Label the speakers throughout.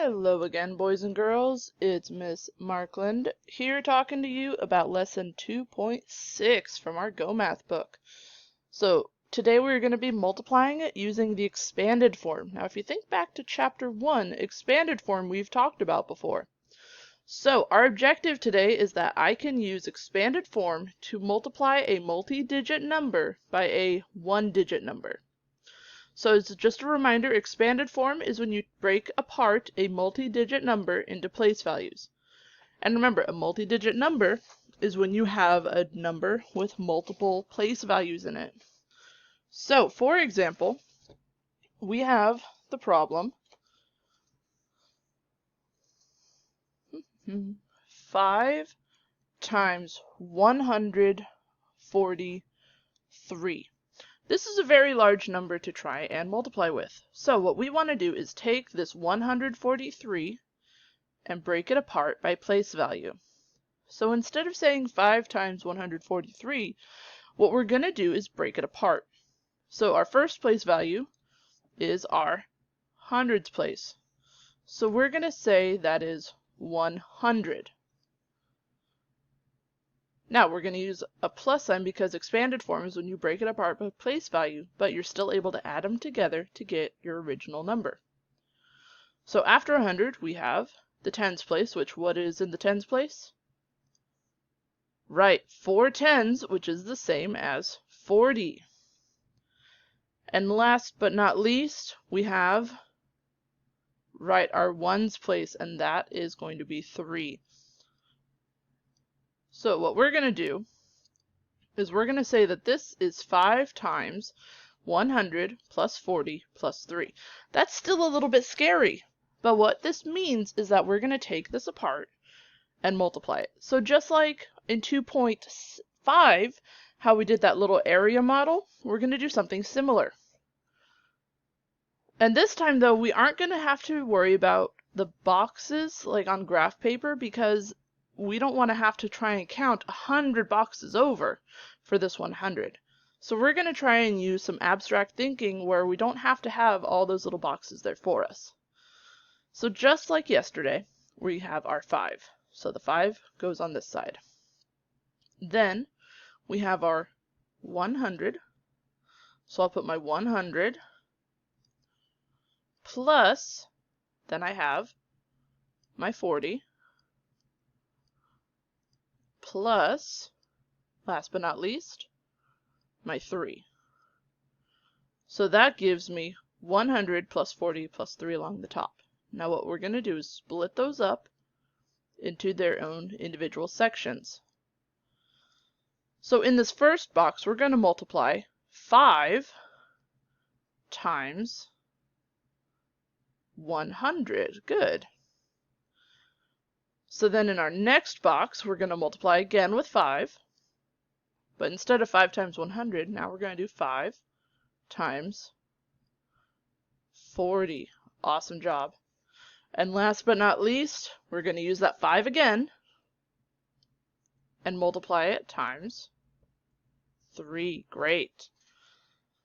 Speaker 1: Hello again, boys and girls. It's Miss Markland here talking to you about lesson 2.6 from our GoMath book. So today we're going to be multiplying it using the expanded form. Now if you think back to chapter 1, expanded form we've talked about before. So our objective today is that I can use expanded form to multiply a multi-digit number by a one-digit number. So it's just a reminder, expanded form is when you break apart a multi-digit number into place values. And remember, a multi-digit number is when you have a number with multiple place values in it. So, for example, we have the problem 5 times 143. This is a very large number to try and multiply with. So what we want to do is take this 143 and break it apart by place value. So instead of saying 5 times 143, what we're going to do is break it apart. So our first place value is our hundreds place. So we're going to say that is 100. Now we're going to use a plus sign because expanded form is when you break it apart by place value, but you're still able to add them together to get your original number. So after 100 we have the tens place, which what is in the tens place? Right, 4 tens, which is the same as 40. And last but not least, we have our ones place, and that is going to be 3. So what we're going to do is we're going to say that this is 5 times 100 plus 40 plus 3. That's still a little bit scary, but what this means is that we're going to take this apart and multiply it. So just like in 2.5, how we did that little area model, we're going to do something similar. And this time though, we aren't going to have to worry about the boxes like on graph paper, because we don't want to have to try and count 100 boxes over for this 100. So we're going to try and use some abstract thinking where we don't have to have all those little boxes there for us. So just like yesterday, we have our 5. So the 5 goes on this side. Then we have our 100. So I'll put my 100 plus, then I have my 40. Plus, last but not least, my 3. So that gives me 100 plus 40 plus 3 along the top. Now what we're going to do is split those up into their own individual sections. So in this first box, we're going to multiply 5 times 100. Good. So then in our next box, we're going to multiply again with 5. But instead of 5 times 100, now we're going to do 5 times 40. Awesome job. And last but not least, we're going to use that 5 again and multiply it times 3. Great.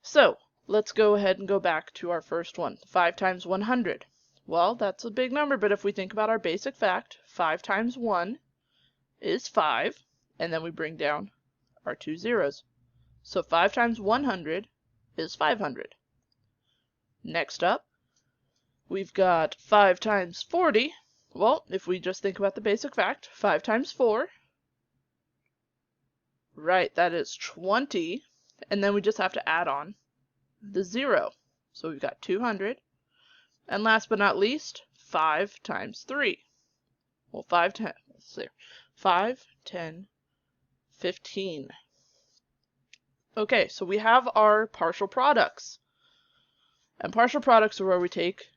Speaker 1: So let's go ahead and go back to our first one. 5 times 100. Well, that's a big number, but if we think about our basic fact, 5 times 1 is 5, and then we bring down our 2 zeros. So 5 times 100 is 500. Next up, we've got 5 times 40. Well, if we just think about the basic fact, 5 times 4, right, that is 20, and then we just have to add on the 0. So we've got 200. And last but not least, 5 times 3. Well, 5, 10, let's see, 5, 10, 15. Okay, so we have our partial products. And partial products are where we take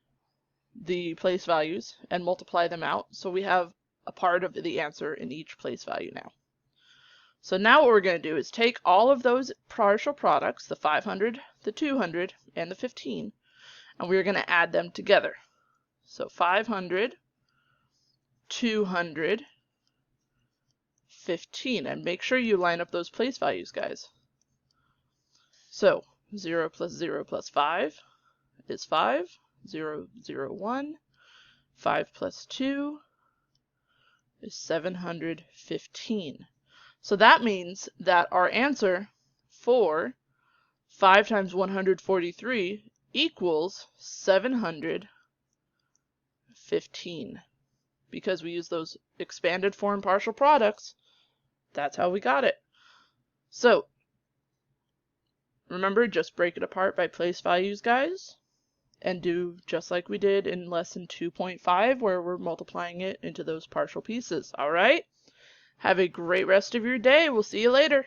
Speaker 1: the place values and multiply them out. So we have a part of the answer in each place value now. So now what we're going to do is take all of those partial products, the 500, the 200, and the 15, and we're going to add them together. So 500, 200, 15, and make sure you line up those place values, guys. So 0 plus 0 plus 5 is 5, 0, 0, 1, 5 plus 2 is 715. So that means that our answer for 5 times 143 equals 715. Because we use those expanded form partial products, that's how we got it. So, remember, just break it apart by place values, guys, and do just like we did in lesson 2.5, where we're multiplying it into those partial pieces. All right? Have a great rest of your day. We'll see you later.